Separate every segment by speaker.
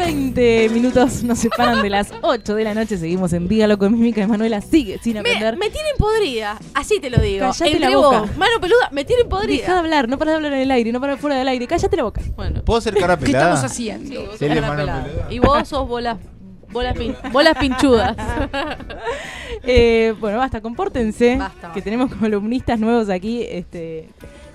Speaker 1: 20 minutos nos separan de las 8 de la noche. Seguimos en Dígalo con Mímica. Emanuela sigue sin aprender.
Speaker 2: Me tienen podrida, así te lo digo.
Speaker 1: Cállate
Speaker 2: Entre
Speaker 1: la boca.
Speaker 2: vos, mano peluda, me tienen podrida.
Speaker 1: Deja de hablar, no paras de hablar en el aire, no paras fuera del aire. Cállate la boca.
Speaker 2: Bueno,
Speaker 3: ¿Puedo ser cara
Speaker 4: ¿Qué
Speaker 3: pelada?
Speaker 4: estamos haciendo?
Speaker 2: sí, vos
Speaker 3: Sí,
Speaker 2: sos
Speaker 3: de
Speaker 2: una
Speaker 3: mano
Speaker 2: pelada.
Speaker 3: peluda.
Speaker 2: Y vos sos bolas pinchudas.
Speaker 1: Bueno, basta, compórtense.
Speaker 2: Basta.
Speaker 1: Que tenemos columnistas nuevos aquí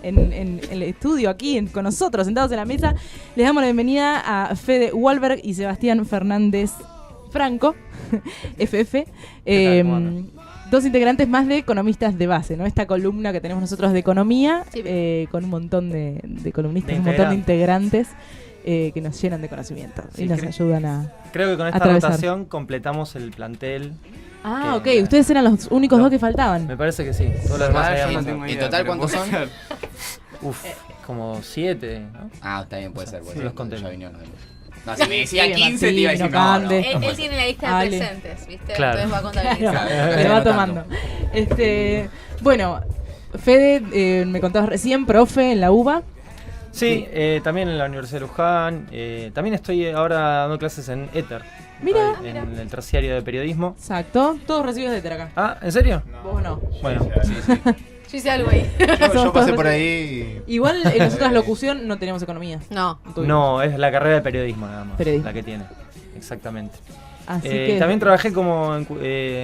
Speaker 1: en el estudio, aquí con nosotros, sentados en la mesa. Les damos la bienvenida a Fede Wahlberg y Sebastián Fernández Franco, FF. Dos integrantes más de Economistas de Base, ¿no? Esta columna que tenemos nosotros de economía,
Speaker 2: Sí.
Speaker 1: con un montón de columnistas,
Speaker 5: De
Speaker 1: un montón de
Speaker 5: integrantes.
Speaker 1: integrantes que nos llenan de conocimiento
Speaker 5: Sí,
Speaker 1: y nos ayudan a...
Speaker 5: Creo que con esta
Speaker 1: atravesar.
Speaker 5: rotación completamos el plantel.
Speaker 1: Ah, ok.
Speaker 5: Que-
Speaker 1: Ustedes eran los únicos
Speaker 5: No.
Speaker 1: dos que faltaban.
Speaker 5: Me parece que sí. Todos los demás
Speaker 4: Ah, yo
Speaker 5: habíamos-
Speaker 4: no tengo
Speaker 6: ¿En
Speaker 4: idea,
Speaker 6: total
Speaker 4: pero
Speaker 6: cuántos
Speaker 4: puede
Speaker 6: son?
Speaker 4: ser.
Speaker 5: Uf, como 7, ¿no?
Speaker 6: Ah, está bien, puede ser.
Speaker 5: Sí, los conté.
Speaker 6: Ya vinieron los demás. No, si me decía
Speaker 1: Sí,
Speaker 6: 15 te iba a decir
Speaker 1: Martín,
Speaker 6: no, no.
Speaker 1: Cande.
Speaker 2: Él tiene la lista de
Speaker 1: Ale.
Speaker 2: presentes, ¿viste?
Speaker 5: Claro.
Speaker 2: Entonces va a contabilizar.
Speaker 1: Se
Speaker 6: Claro,
Speaker 1: va
Speaker 6: anotando.
Speaker 1: tomando. Bueno, Fede, me contabas recién, profe en la UBA.
Speaker 5: Sí, también en la Universidad de Luján. También estoy ahora dando clases en ETHER.
Speaker 1: Mira.
Speaker 5: En el terciario de periodismo.
Speaker 1: Exacto. Todos recibidos de ETHER acá.
Speaker 5: Ah, ¿en serio?
Speaker 1: Vos no.
Speaker 5: Bueno,
Speaker 6: Sí, sí.
Speaker 2: Yo hice algo ahí.
Speaker 3: Yo pasé por ahí
Speaker 1: Igual en nosotras locución no tenemos economía.
Speaker 2: No.
Speaker 5: no, es la carrera de periodismo nada más.
Speaker 1: Periodismo.
Speaker 5: La que tiene. Exactamente.
Speaker 1: Así que
Speaker 5: También trabajé como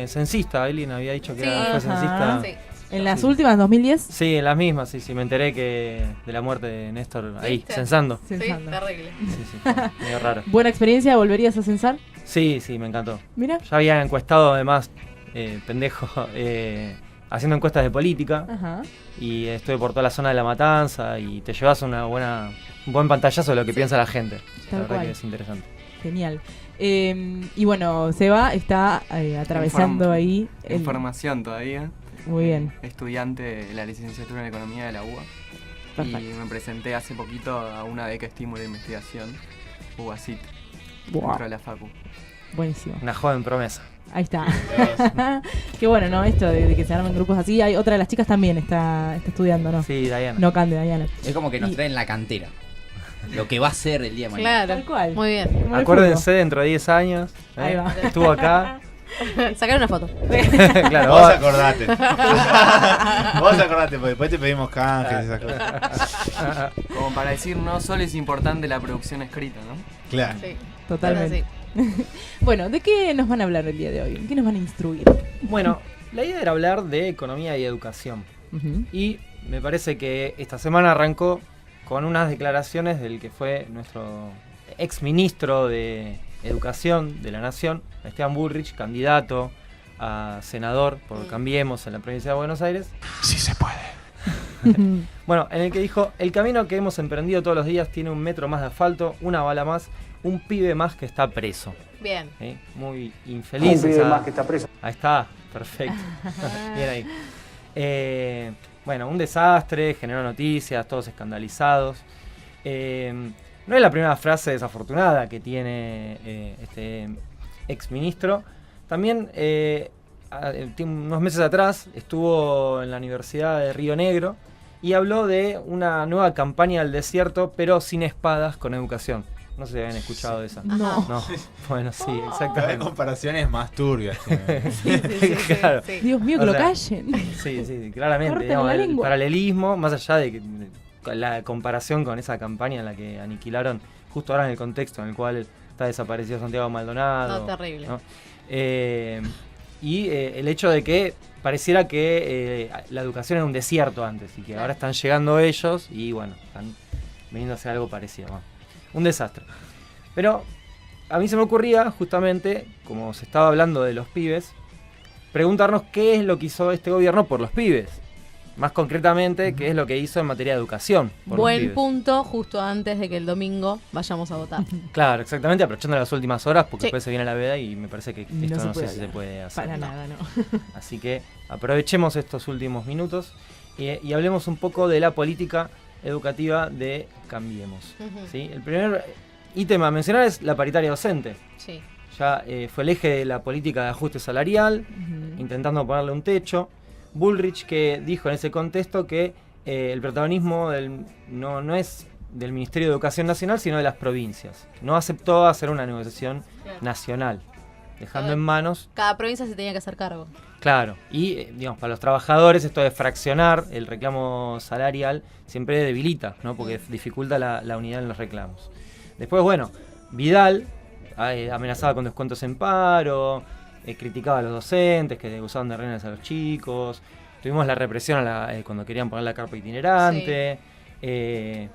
Speaker 5: censista. Aileen había dicho que
Speaker 2: Sí.
Speaker 5: fue censista.
Speaker 1: Ajá.
Speaker 2: Sí.
Speaker 1: en las últimas, 2010.
Speaker 5: Sí, en las mismas, sí, me enteré que de la muerte de Néstor ahí,
Speaker 2: ¿Viste?
Speaker 5: censando.
Speaker 2: Sí,
Speaker 1: Censando.
Speaker 2: terrible.
Speaker 5: Sí, sí, fue medio raro.
Speaker 1: Buena experiencia, ¿volverías a censar?
Speaker 5: Sí, sí, me encantó.
Speaker 1: Mira.
Speaker 5: Ya había encuestado además, pendejo, haciendo encuestas de política
Speaker 1: Ajá.
Speaker 5: y estuve por toda la zona de La Matanza y te llevas un buen pantallazo de lo que piensa la gente.
Speaker 1: Tal
Speaker 5: La verdad
Speaker 1: cual.
Speaker 5: que es interesante.
Speaker 1: Genial. Y bueno, Seba está atravesando
Speaker 4: Inform-
Speaker 1: ahí.
Speaker 4: En formación todavía.
Speaker 1: Muy bien.
Speaker 4: Estudiante de la licenciatura en Economía de la UBA.
Speaker 1: Perfecto.
Speaker 4: Y me presenté hace poquito a una beca estímulo de investigación, UBACIT,
Speaker 1: Wow.
Speaker 4: dentro de la Facu.
Speaker 1: Buenísimo.
Speaker 5: Una joven promesa.
Speaker 1: Ahí está. Qué bueno, ¿no? Esto de que se armen grupos así. Hay otra de las chicas también está estudiando, ¿no?
Speaker 5: Sí, Diana.
Speaker 1: No, Cande, Diana.
Speaker 6: Es como que nos
Speaker 1: Y-
Speaker 6: traen la cantera. Lo que va a ser el día de mañana.
Speaker 2: Claro.
Speaker 1: Tal cual.
Speaker 2: Muy bien.
Speaker 1: Como el
Speaker 5: Acuérdense dentro de 10 años.
Speaker 1: Ahí va.
Speaker 5: Estuvo acá.
Speaker 2: Sacar una foto.
Speaker 5: Claro,
Speaker 3: Vos acordate. Vos acordate, porque después te pedimos canjes y esas cosas.
Speaker 4: Como para decir, no solo es importante la producción escrita, ¿no?
Speaker 3: Claro.
Speaker 2: Sí.
Speaker 1: Totalmente.
Speaker 2: Ahora
Speaker 1: Bueno, ¿de qué nos van a hablar el día de hoy? ¿En qué nos van a instruir?
Speaker 5: Bueno, la idea era hablar de economía y educación.
Speaker 1: Ujú.
Speaker 5: Y me parece que esta semana arrancó con unas declaraciones del que fue nuestro ex ministro de Educación de la Nación, Esteban Bullrich, candidato a senador por Cambiemos en la provincia de Buenos Aires.
Speaker 3: Sí se puede.
Speaker 5: Bueno, en el que dijo: el camino que hemos emprendido todos los días tiene 1 metro más de asfalto, una bala más, un pibe más que está preso.
Speaker 2: Bien.
Speaker 5: ¿Sí? Muy infeliz.
Speaker 7: Un pibe
Speaker 5: esa-
Speaker 7: más que está preso.
Speaker 5: Ahí está, perfecto. Bien ahí. Bueno, un desastre, generó noticias, todos escandalizados. No es la primera frase desafortunada que tiene este ex ministro. También, unos meses atrás, estuvo en la Universidad de Río Negro y habló de una nueva campaña del desierto, pero sin espadas, con educación. No sé si habían escuchado de esa.
Speaker 1: No.
Speaker 5: No, bueno, sí,
Speaker 3: Cada vez
Speaker 5: exactamente.
Speaker 3: comparaciones más turbias.
Speaker 5: Claro.
Speaker 2: Sí.
Speaker 1: Dios mío,
Speaker 5: O
Speaker 1: que lo
Speaker 5: sea,
Speaker 1: callen.
Speaker 5: Sí, claramente.
Speaker 1: Corten
Speaker 5: Digamos,
Speaker 1: la
Speaker 5: el
Speaker 1: lengua.
Speaker 5: paralelismo, más allá de la comparación con esa campaña en la que aniquilaron, justo ahora en el contexto en el cual está desaparecido Santiago Maldonado.
Speaker 2: No, terrible.
Speaker 5: ¿no? Y el hecho de que pareciera que la educación era un desierto antes y que
Speaker 2: Claro.
Speaker 5: ahora están llegando ellos y bueno, están viniendo a hacer algo parecido. ¿no? Un desastre. Pero a mí se me ocurría, justamente, como se estaba hablando de los pibes, preguntarnos qué es lo que hizo este gobierno por los pibes. Más concretamente, qué es lo que hizo en materia de educación por los
Speaker 2: Buen
Speaker 5: pibes.
Speaker 2: punto justo antes de que el domingo vayamos a votar.
Speaker 5: Claro, exactamente, aprovechando las últimas horas, porque
Speaker 2: Sí.
Speaker 5: después se viene la veda y me parece que
Speaker 1: Y
Speaker 5: esto
Speaker 1: no se
Speaker 5: no sé
Speaker 1: puede
Speaker 5: si se
Speaker 1: hablar.
Speaker 5: puede hacer.
Speaker 1: Para
Speaker 5: no.
Speaker 1: nada, no.
Speaker 5: Así que aprovechemos estos últimos minutos y hablemos un poco de la política educativa de Cambiemos.
Speaker 2: Ujú.
Speaker 5: ¿Sí? El primer ítem a mencionar es la paritaria docente.
Speaker 2: Sí.
Speaker 5: Ya fue el eje de la política de ajuste salarial,
Speaker 1: Ujú.
Speaker 5: intentando ponerle un techo. Bullrich, que dijo en ese contexto que el protagonismo no es del Ministerio de Educación Nacional, sino de las provincias. No aceptó hacer una negociación nacional, dejando en manos...
Speaker 2: Cada provincia se tenía que hacer cargo.
Speaker 5: Claro, y digamos, para los trabajadores esto de fraccionar el reclamo salarial siempre debilita, ¿no? Porque dificulta la unidad en los reclamos. Después, bueno, Vidal amenazaba con descuentos en paro, criticaba a los docentes que usaban de rehenes a los chicos, tuvimos la represión cuando querían poner la carpa itinerante.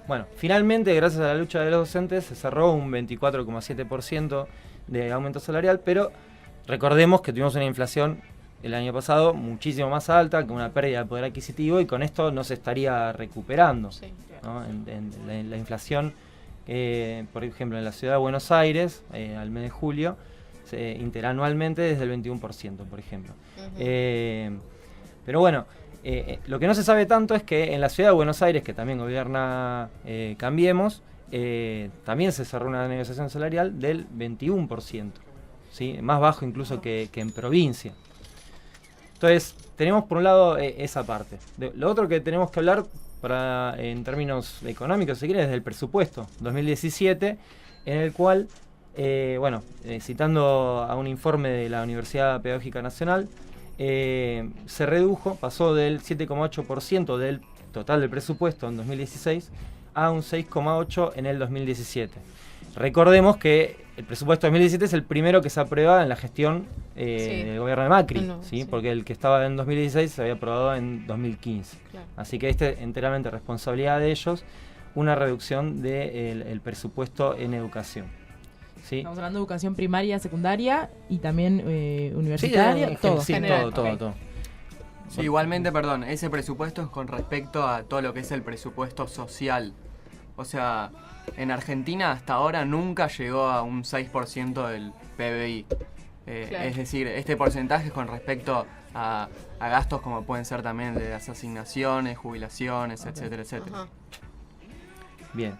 Speaker 5: Bueno, finalmente, gracias a la lucha de los docentes, se cerró un 24,7% de aumento salarial, pero recordemos que tuvimos una inflación el año pasado muchísimo más alta, con una pérdida de poder adquisitivo, y con esto no se estaría recuperando, ¿no? En la inflación, por ejemplo, en la ciudad de Buenos Aires, al mes de julio, interanualmente desde el 21%, por ejemplo. Pero bueno, lo que no se sabe tanto es que en la ciudad de Buenos Aires, que también gobierna Cambiemos, también se cerró una negociación salarial del 21%, ¿sí? Más bajo incluso que en provincia. Entonces, tenemos por un lado esa parte. Lo otro que tenemos que hablar en términos económicos, si quieren, es del presupuesto 2017, en el cual, citando a un informe de la Universidad Pedagógica Nacional, se redujo, pasó del 7,8% del total del presupuesto en 2016 a un 6,8% en el 2017. Recordemos que el presupuesto 2017 es el primero que se aprueba en la gestión del gobierno de Macri, ¿sí? Porque el que estaba en 2016 se había aprobado en 2015. Claro. Así que enteramente responsabilidad de ellos, una reducción del presupuesto en educación. ¿Sí?
Speaker 1: Estamos hablando de educación primaria, secundaria y también universitaria, todo.
Speaker 5: Sí, todo.
Speaker 4: Sí, igualmente, perdón, ese presupuesto es con respecto a todo lo que es el presupuesto social. O sea, en Argentina hasta ahora nunca llegó a un 6% del PBI. Claro. Es decir, este porcentaje es con respecto a gastos como pueden ser también de las asignaciones, jubilaciones, etcétera, etcétera.
Speaker 2: Ajá.
Speaker 5: Bien.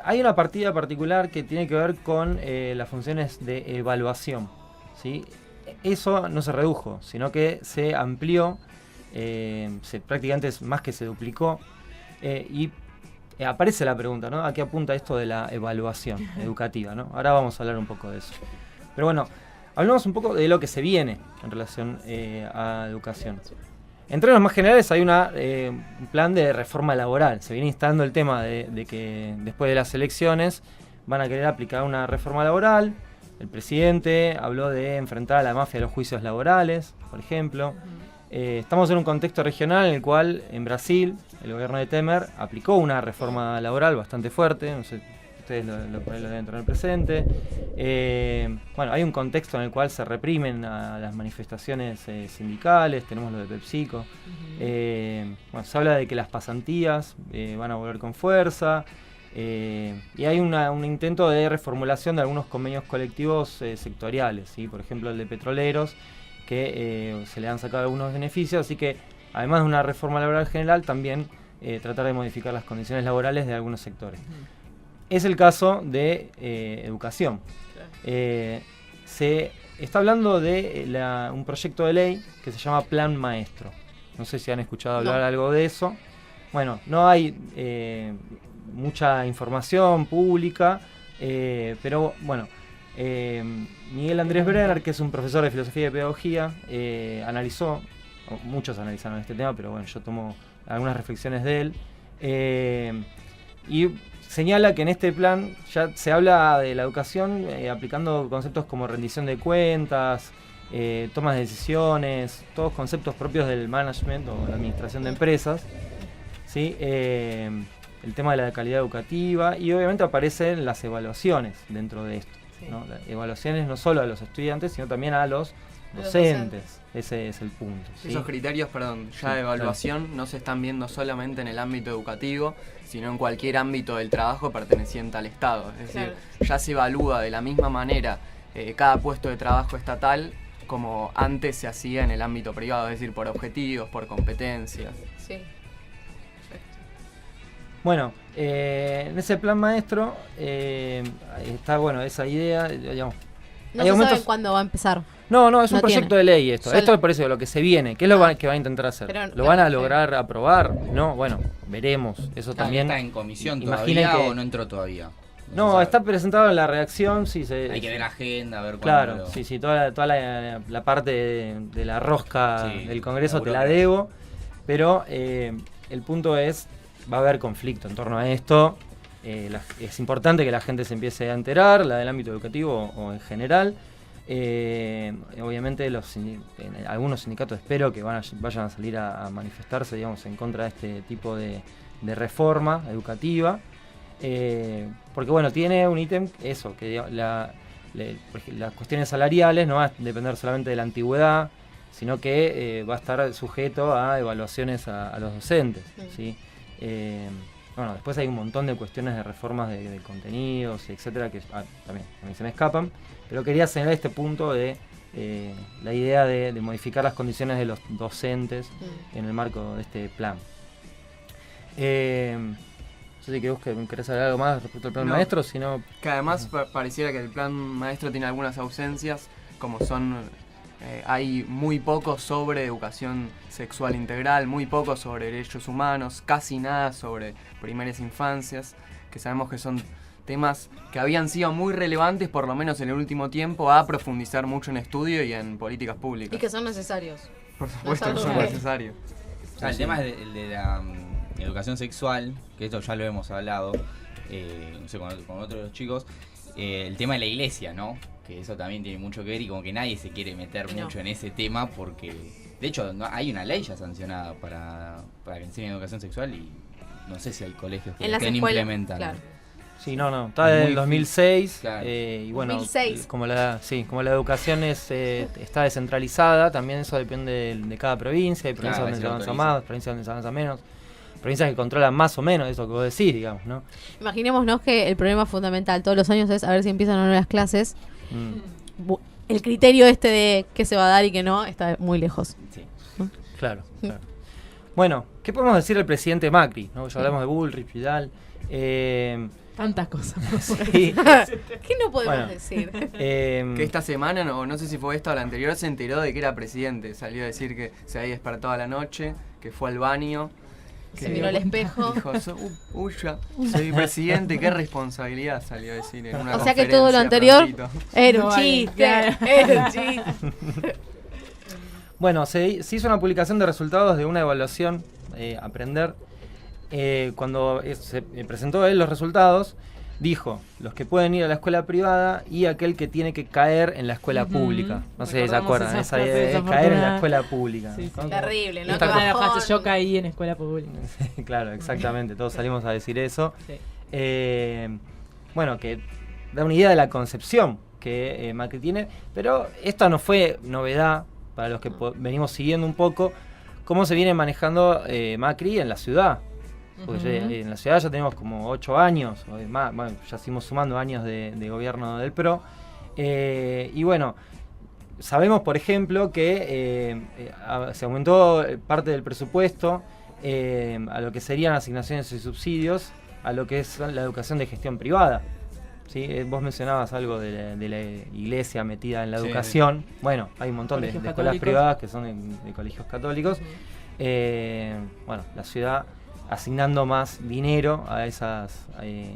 Speaker 5: Hay una partida particular que tiene que ver con las funciones de evaluación, ¿sí? Eso no se redujo, sino que se amplió, prácticamente es más que se duplicó, y aparece la pregunta, ¿no? ¿A qué apunta esto de la evaluación educativa, ¿no? Ahora vamos a hablar un poco de eso. Pero bueno, hablemos un poco de lo que se viene en relación a educación. En términos más generales hay un plan de reforma laboral. Se viene instalando el tema de que después de las elecciones van a querer aplicar una reforma laboral. El presidente habló de enfrentar a la mafia de los juicios laborales, por ejemplo. Estamos en un contexto regional en el cual en Brasil el gobierno de Temer aplicó una reforma laboral bastante fuerte. No sé, ustedes lo deben tener presente. Hay un contexto en el cual se reprimen a las manifestaciones sindicales, tenemos lo de PepsiCo. Se habla de que las pasantías van a volver con fuerza, y hay un intento de reformulación de algunos convenios colectivos sectoriales, ¿sí? Por ejemplo el de petroleros, que se le han sacado algunos beneficios, así que además de una reforma laboral general, también tratar de modificar las condiciones laborales de algunos sectores. Es el caso de educación. Se está hablando de un proyecto de ley que se llama Plan Maestro. No sé si han escuchado hablar algo de eso. Bueno, no hay mucha información pública, pero bueno, Miguel Andrés Brenner, que es un profesor de filosofía y pedagogía, muchos analizaron este tema, pero bueno, yo tomo algunas reflexiones de él, y señala que en este plan ya se habla de la educación aplicando conceptos como rendición de cuentas, tomas de decisiones, todos conceptos propios del management o la administración de empresas, ¿sí? El tema de la calidad educativa, y obviamente aparecen las evaluaciones dentro de esto, ¿no? Las evaluaciones no solo a los estudiantes, sino también a los docentes. Ese es el punto, ¿sí?
Speaker 4: Esos criterios, de evaluación no se están viendo solamente en el ámbito educativo, sino en cualquier ámbito del trabajo perteneciente al Estado. Es decir, ya se evalúa de la misma manera cada puesto de trabajo estatal como antes se hacía en el ámbito privado, es decir, por objetivos, por competencias.
Speaker 2: Sí.
Speaker 5: Bueno, en ese plan maestro está esa idea, digamos.
Speaker 2: No se sabe cuándo va a empezar.
Speaker 5: No, es un
Speaker 2: No
Speaker 5: proyecto
Speaker 2: tiene.
Speaker 5: de ley esto.
Speaker 2: Solo-
Speaker 5: Esto es por eso lo que se viene. ¿Qué es lo que va a intentar hacer?
Speaker 2: Pero,
Speaker 5: ¿Lo van a
Speaker 2: claro,
Speaker 5: lograr aprobar? No, bueno, veremos. Eso
Speaker 6: También
Speaker 5: también.
Speaker 6: está en comisión
Speaker 5: Imaginen
Speaker 6: todavía
Speaker 5: que-
Speaker 6: o no entró todavía.
Speaker 5: No,
Speaker 6: se sabe.
Speaker 5: está presentado en la redacción, sí.
Speaker 6: Hay que ver la agenda, a ver cuándo.
Speaker 5: Claro, sí, toda la parte de la rosca
Speaker 6: Sí,
Speaker 5: del Congreso
Speaker 6: la
Speaker 5: te la
Speaker 6: burocracia.
Speaker 5: debo, pero el punto es, va a haber conflicto en torno a esto. Es importante que la gente se empiece a enterar, la del ámbito educativo o en general. Obviamente algunos sindicatos espero que vayan a salir a manifestarse, digamos, en contra de este tipo de reforma educativa. Porque bueno, tiene un ítem, eso, que digamos, las cuestiones salariales no va a depender solamente de la antigüedad, sino que va a estar sujeto a evaluaciones a los docentes, ¿sí? Bueno, después hay un montón de cuestiones de reformas de contenidos, etcétera, que también a mí se me escapan, pero quería señalar este punto de la idea de modificar las condiciones de los docentes en el marco de este plan. No sé si querés saber algo más respecto al plan
Speaker 4: No.
Speaker 5: maestro, si no...
Speaker 4: Que además pareciera que el plan maestro tiene algunas ausencias, como son, hay muy poco sobre educación sexual integral, muy poco sobre derechos humanos, casi nada sobre primeras infancias, que sabemos que son temas que habían sido muy relevantes, por lo menos en el último tiempo, a profundizar mucho en estudio y en políticas públicas.
Speaker 2: Y que son necesarios.
Speaker 4: Por supuesto
Speaker 2: No
Speaker 4: que
Speaker 2: es
Speaker 4: son
Speaker 2: algo que-
Speaker 4: necesarios.
Speaker 6: El tema es el de la educación sexual, que esto ya lo hemos hablado, no sé, con otros de los chicos, el tema de la iglesia, ¿no? Que eso también tiene mucho que ver y como que nadie se quiere meter
Speaker 2: No.
Speaker 6: mucho en ese tema porque, de hecho, hay una ley ya sancionada para que enseñen educación sexual y no sé si hay colegios que
Speaker 2: En
Speaker 6: lo
Speaker 2: las
Speaker 6: estén
Speaker 2: escuelas,
Speaker 6: implementando.
Speaker 2: claro.
Speaker 5: Sí, no, está desde
Speaker 6: Muy
Speaker 5: el 2006,
Speaker 6: claro.
Speaker 5: y bueno,
Speaker 2: 2006.
Speaker 5: como la educación está descentralizada, también eso depende de cada provincia, hay provincias
Speaker 6: Claro,
Speaker 5: donde
Speaker 6: se
Speaker 5: se avanza
Speaker 6: autoriza.
Speaker 5: más, provincias donde se avanza menos, provincias que controlan más o menos eso que vos decís, digamos, ¿no?
Speaker 2: Imaginémonos que el problema fundamental todos los años es a ver si empiezan o no las clases.
Speaker 5: Mm,
Speaker 2: El criterio de qué se va a dar y qué no está muy lejos.
Speaker 6: Sí.
Speaker 5: claro. Bueno, ¿qué podemos decir del presidente Macri? ¿No? Ya hablamos de Bullrich, Vidal.
Speaker 1: Tantas cosas.
Speaker 5: Sí,
Speaker 2: ¿Qué no podemos
Speaker 5: Bueno.
Speaker 2: decir?
Speaker 4: Que esta semana, no sé si fue esta o la anterior, se enteró de que era presidente. Salió a decir que se había despertado a la noche, que fue al baño.
Speaker 2: Se miró al espejo.
Speaker 4: Dijo, ya, soy presidente, qué responsabilidad, salió a decir en una
Speaker 2: O sea que todo lo
Speaker 4: conferencia
Speaker 2: anterior
Speaker 4: prontito.
Speaker 2: era un
Speaker 1: No hay,
Speaker 2: chiste.
Speaker 1: claro.
Speaker 2: Era un chiste.
Speaker 5: Bueno, se hizo una publicación de resultados de una evaluación, Aprender. Cuando se presentó él los resultados, dijo los que pueden ir a la escuela privada y aquel que tiene que caer en la escuela
Speaker 1: Ujú.
Speaker 5: pública. No sé si se
Speaker 1: Recordamos
Speaker 5: acuerdan,
Speaker 1: esa
Speaker 5: esa
Speaker 1: frase
Speaker 5: idea de caer en la
Speaker 1: desafortunada.
Speaker 5: escuela pública.
Speaker 1: Sí, sí.
Speaker 5: ¿No?
Speaker 2: Terrible, ¿no?
Speaker 5: Esta
Speaker 2: Qué
Speaker 5: cosa-
Speaker 1: La
Speaker 2: bajón.
Speaker 1: frase, yo caí en escuela pública.
Speaker 5: Claro, exactamente, todos salimos a decir eso.
Speaker 1: Sí.
Speaker 5: Bueno, que da una idea de la concepción que Macri tiene, pero esto no fue novedad para los que venimos siguiendo un poco cómo se viene manejando Macri en la ciudad. Porque
Speaker 1: Ujú.
Speaker 5: en la ciudad ya tenemos como 8 años, o más, bueno, ya seguimos sumando años de gobierno del PRO. Y bueno, sabemos, por ejemplo, que se aumentó parte del presupuesto a lo que serían asignaciones y subsidios, a lo que es la educación de gestión privada. ¿Sí? Vos mencionabas algo de la iglesia metida en la
Speaker 6: Sí.
Speaker 5: educación. Bueno, hay un montón de
Speaker 1: Colegios
Speaker 5: escuelas
Speaker 1: católicos.
Speaker 5: privadas que son de colegios católicos. Bueno, la ciudad asignando más dinero a esas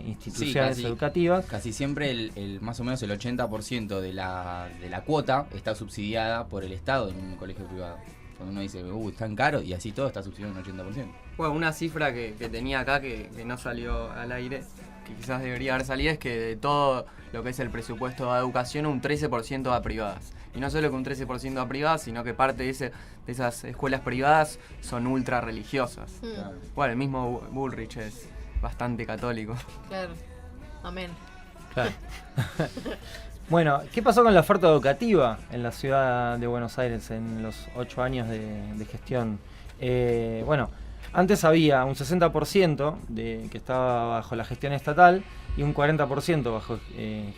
Speaker 5: instituciones
Speaker 6: casi.
Speaker 5: educativas.
Speaker 6: Casi siempre más o menos el 80% de la cuota está subsidiada por el Estado en un colegio privado. Cuando uno dice, es tan caro, y así todo está subsidiado un 80%.
Speaker 4: Bueno, una cifra que tenía acá que no salió al aire, que quizás debería haber salido, es que de todo lo que es el presupuesto de educación, un 13% va a privadas. Y no solo que un 13% va a privadas, sino que parte de esas escuelas privadas son ultra religiosas. Bueno, el mismo Bullrich es bastante católico.
Speaker 2: Claro. Amén.
Speaker 5: Claro. Bueno, ¿qué pasó con la oferta educativa en la ciudad de Buenos Aires en los 8 años de gestión? Bueno, antes había un 60% que estaba bajo la gestión estatal y un 40% bajo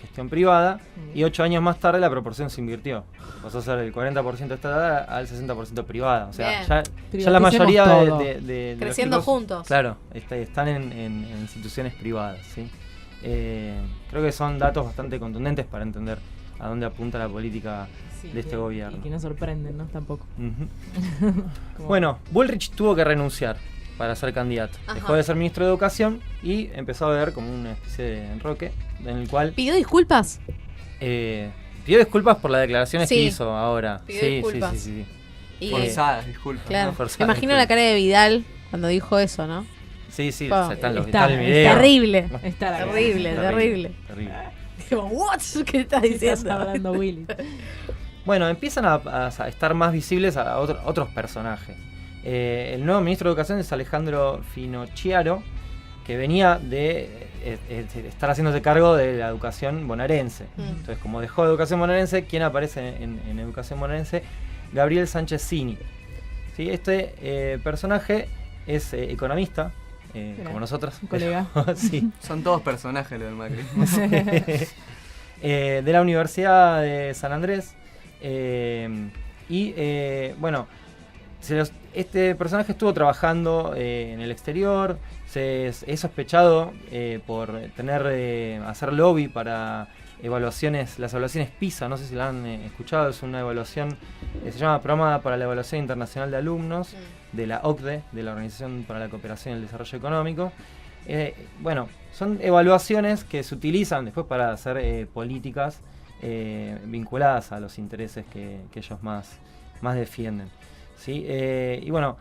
Speaker 5: gestión privada, y 8 años más tarde la proporción se invirtió. Pasó a ser el 40% estatal al 60% privada. O sea,
Speaker 2: Bien.
Speaker 5: ya la
Speaker 1: Privaticemos
Speaker 5: mayoría
Speaker 1: todo.
Speaker 5: de los
Speaker 2: Creciendo
Speaker 5: chicos,
Speaker 2: juntos.
Speaker 5: claro, están en instituciones privadas, ¿sí? Creo que son datos bastante contundentes para entender a dónde apunta la política
Speaker 1: Sí,
Speaker 5: de este
Speaker 1: que-
Speaker 5: gobierno.
Speaker 1: Y que no sorprenden, ¿no? Tampoco.
Speaker 5: Ujú.
Speaker 1: Como-
Speaker 5: Bueno, Bullrich tuvo que renunciar para ser candidato.
Speaker 2: Ajá.
Speaker 5: Dejó de ser ministro de Educación y empezó a ver como una especie de enroque en el cual
Speaker 2: ¿Pidió disculpas?
Speaker 5: pidió disculpas por las declaraciones
Speaker 2: Sí.
Speaker 5: que hizo ahora.
Speaker 2: Pidió
Speaker 5: Sí,
Speaker 2: disculpas.
Speaker 5: sí.
Speaker 2: Y,
Speaker 4: Forzadas, disculpa.
Speaker 2: claro.
Speaker 5: no, forzada,
Speaker 2: Me imagino la cara de Vidal cuando dijo eso, ¿no?
Speaker 5: Sí, sí,
Speaker 2: Pa.
Speaker 5: o sea, está
Speaker 1: Está-
Speaker 5: el video.
Speaker 2: Terrible.
Speaker 1: Está la
Speaker 2: Terrible, terrible.
Speaker 5: terrible.
Speaker 2: Digo, ¿what? ¿Qué estás
Speaker 1: ¿Qué estás
Speaker 2: diciendo?
Speaker 1: hablando, Willy?
Speaker 5: Bueno, empiezan a estar más visibles a otros personajes. El nuevo ministro de Educación es Alejandro Finocchiaro, que venía de estar haciéndose cargo de la educación bonaerense.
Speaker 2: Mm.
Speaker 5: Entonces, como dejó educación bonaerense, ¿quién aparece en educación bonaerense? Gabriel Sánchez Cini. ¿Sí? Este personaje es economista,
Speaker 1: Mira,
Speaker 5: como nosotros.
Speaker 1: un colega.
Speaker 5: Sí.
Speaker 4: Son todos personajes lo del macrismo.
Speaker 5: De la Universidad de San Andrés. Bueno, este personaje estuvo trabajando en el exterior. Es sospechado por hacer lobby para las evaluaciones PISA. No sé si la han escuchado. Es una evaluación, se llama Programa para la Evaluación Internacional de Alumnos, de la OCDE, de la Organización para la Cooperación y el Desarrollo Económico. Bueno, son evaluaciones que se utilizan después para hacer políticas vinculadas a los intereses que ellos más defienden. ¿Sí? Y bueno,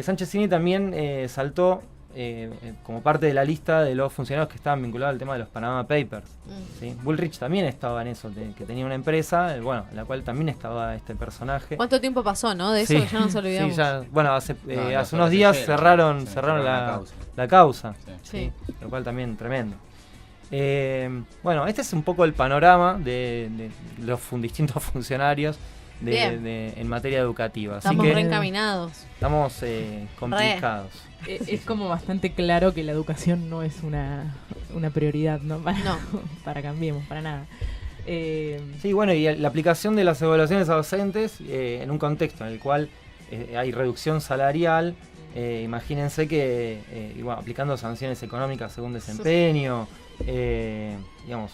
Speaker 5: Sánchez Cini también saltó como parte de la lista de los funcionarios que estaban vinculados al tema de los Panama Papers. ¿Sí? Bullrich también estaba en eso, que tenía una empresa, en la cual también estaba este personaje.
Speaker 2: ¿Cuánto tiempo pasó, no? De eso
Speaker 5: Sí,
Speaker 2: que ya nos olvidamos.
Speaker 5: sí, ya, bueno, hace
Speaker 6: las
Speaker 5: unos
Speaker 6: horas
Speaker 5: días
Speaker 6: ayer,
Speaker 5: cerraron
Speaker 6: sí,
Speaker 5: la causa.
Speaker 6: Sí.
Speaker 2: Sí.
Speaker 5: Lo cual también tremendo. Bueno, este es un poco el panorama de los distintos funcionarios
Speaker 2: Bien.
Speaker 5: en materia educativa. Así
Speaker 2: Estamos
Speaker 5: que
Speaker 2: reencaminados.
Speaker 5: estamos complicados.
Speaker 1: Es como bastante claro que la educación no es una prioridad, ¿no?
Speaker 2: No.
Speaker 1: Para Cambiemos, para nada.
Speaker 5: Sí, bueno, y la aplicación de las evaluaciones a docentes en un contexto en el cual hay reducción salarial. Imagínense que aplicando sanciones económicas según desempeño, digamos,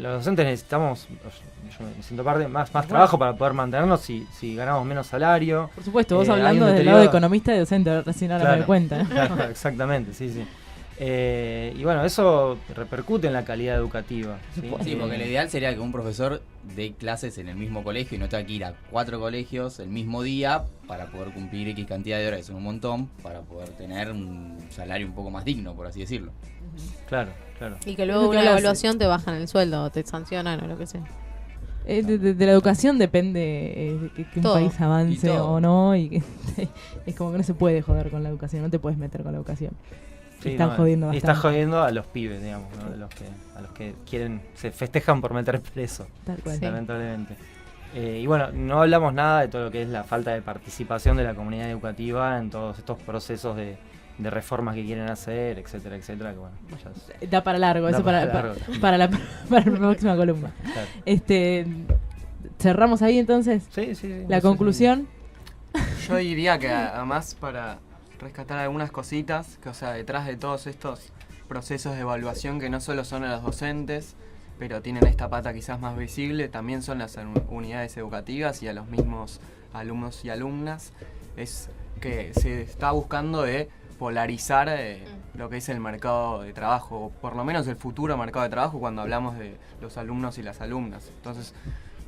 Speaker 5: los docentes necesitamos, yo me siento parte, más trabajo para poder mantenernos si ganamos menos salario.
Speaker 1: Por supuesto, vos
Speaker 5: hay
Speaker 1: hablando
Speaker 5: un
Speaker 1: desde el lado de
Speaker 5: deterioro.
Speaker 1: economista y docente, recién ahora me
Speaker 5: Claro.
Speaker 1: doy cuenta. ¿no?
Speaker 5: Claro, exactamente, sí. Y bueno, eso repercute en la calidad educativa. Sí,
Speaker 6: Sí, porque lo ideal sería que un profesor dé clases en el mismo colegio y no tenga que ir a 4 colegios el mismo día para poder cumplir X cantidad de horas, que son un montón, para poder tener un salario un poco más digno, por así decirlo.
Speaker 5: Claro.
Speaker 2: Y que
Speaker 1: Es
Speaker 2: luego
Speaker 1: lo que
Speaker 2: una
Speaker 1: hablas.
Speaker 2: evaluación te bajan el sueldo, o te sancionan o lo que sea.
Speaker 1: De la educación depende de que un
Speaker 2: Todo.
Speaker 1: país avance
Speaker 6: Y todo.
Speaker 1: o no. Y que es como que no se puede joder con la educación, no te puedes meter con la educación.
Speaker 5: Sí,
Speaker 1: Están jodiendo
Speaker 5: y está
Speaker 1: bastante.
Speaker 5: jodiendo a los pibes, digamos, ¿no? A los que se festejan por meter preso,
Speaker 1: Tal cual.
Speaker 2: Sí.
Speaker 5: lamentablemente. Y bueno, no hablamos nada de todo lo que es la falta de participación de la comunidad educativa en todos estos procesos de reformas que quieren hacer, etcétera, etcétera, que bueno, ya
Speaker 1: Da para largo,
Speaker 5: Da
Speaker 1: eso
Speaker 5: para
Speaker 1: para
Speaker 5: largo.
Speaker 1: para la próxima columna.
Speaker 5: claro.
Speaker 1: Cerramos ahí entonces
Speaker 5: Sí, sí.
Speaker 1: la
Speaker 5: no sé
Speaker 1: conclusión.
Speaker 4: Yo diría que además para rescatar algunas cositas, que o sea, detrás de todos estos procesos de evaluación que no solo son a los docentes, pero tienen esta pata quizás más visible, también son las unidades educativas y a los mismos alumnos y alumnas, es que se está buscando de polarizar lo que es el mercado de trabajo, o por lo menos el futuro mercado de trabajo cuando hablamos de los alumnos y las alumnas. Entonces,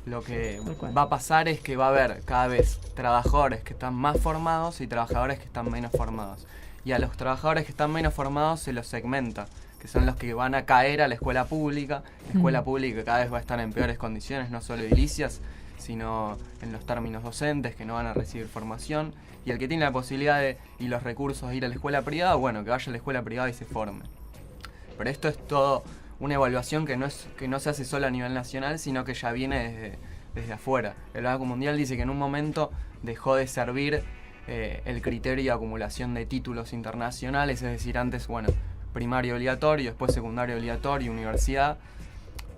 Speaker 4: lo que
Speaker 1: Tal cual.
Speaker 4: va a pasar es que va a haber cada vez trabajadores que están más formados y trabajadores que están menos formados. Y a los trabajadores que están menos formados se los segmenta, que son los que van a caer a la escuela pública. La escuela pública cada vez va a estar en peores condiciones, no solo edilicias, sino en los términos docentes, que no van a recibir formación. Y el que tiene la posibilidad y los recursos de ir a la escuela privada, bueno, que vaya a la escuela privada y se forme. Pero esto es todo una evaluación que no se hace solo a nivel nacional, sino que ya viene desde afuera. El Banco Mundial dice que en un momento dejó de servir el criterio de acumulación de títulos internacionales, es decir, antes, bueno, primario obligatorio, después secundario obligatorio, universidad.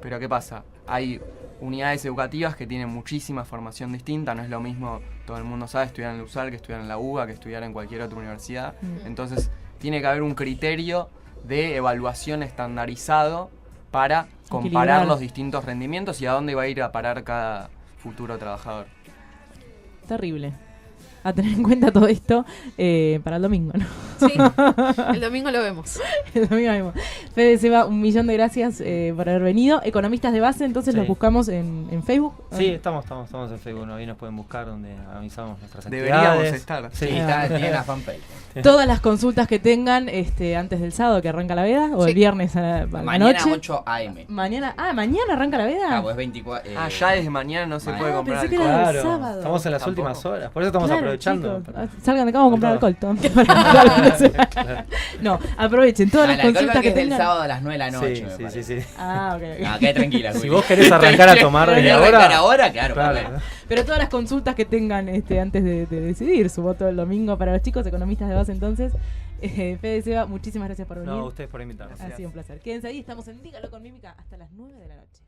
Speaker 4: Pero ¿qué pasa? Hay unidades educativas que tienen muchísima formación distinta, no es lo mismo, todo el mundo sabe, estudiar en la USAL que estudiar en la UBA, que estudiar en cualquier otra universidad. Entonces, tiene que haber un criterio de evaluación estandarizado para comparar
Speaker 1: Equilibrar.
Speaker 4: los distintos rendimientos y a dónde va a ir a parar cada futuro trabajador.
Speaker 1: Terrible. A tener en cuenta todo esto para el domingo, ¿no?
Speaker 2: Sí, el domingo lo vemos.
Speaker 1: El domingo mismo. Fede Seba, 1.000.000 de gracias por haber venido. Economistas de base, entonces
Speaker 5: Sí.
Speaker 1: los buscamos en Facebook.
Speaker 5: Sí, estamos en Facebook, ¿no? Ahí nos pueden buscar donde avisamos nuestras
Speaker 4: Deberíamos
Speaker 5: actividades.
Speaker 4: estar.
Speaker 5: Sí.
Speaker 6: Sí, tiene la fanpage.
Speaker 1: Todas las consultas que tengan antes del sábado que arranca la veda o el
Speaker 2: Sí.
Speaker 1: viernes a la
Speaker 6: Mañana
Speaker 1: noche.
Speaker 6: 8 AM.
Speaker 1: Mañana arranca la veda.
Speaker 6: Ah, pues 24.
Speaker 4: Ya desde mañana no se puede comprar
Speaker 1: pensé que
Speaker 4: alcohol.
Speaker 1: era el
Speaker 5: Claro,
Speaker 1: sábado.
Speaker 5: estamos en las
Speaker 4: Tampoco.
Speaker 5: últimas horas, por eso estamos
Speaker 1: Claro,
Speaker 5: aprovechando.
Speaker 1: chicos, salgan de acá, vamos a comprar
Speaker 5: Todo.
Speaker 1: alcohol. No, aprovechen todas las
Speaker 6: La alcohol
Speaker 1: consultas
Speaker 6: que
Speaker 1: que
Speaker 6: es del
Speaker 1: tengan.
Speaker 6: sábado a las 9 de la noche.
Speaker 5: Sí,
Speaker 6: me
Speaker 5: sí, sí,
Speaker 6: parece.
Speaker 5: sí.
Speaker 1: Ah, ok.
Speaker 6: Ah, quede tranquila.
Speaker 5: Si
Speaker 6: Juli.
Speaker 5: vos querés arrancar a tomar desde
Speaker 6: ¿Querés arrancar
Speaker 5: ahora,
Speaker 6: ahora? Claro.
Speaker 5: claro.
Speaker 1: Pero todas las consultas que tengan antes de decidir su voto el domingo para los chicos, economistas de base entonces. Fede Seba, muchísimas gracias por venir.
Speaker 5: No, ustedes por invitarnos.
Speaker 1: Ha sido un placer. Quédense ahí, estamos en Dígalo con Mímica hasta las 9 de la noche.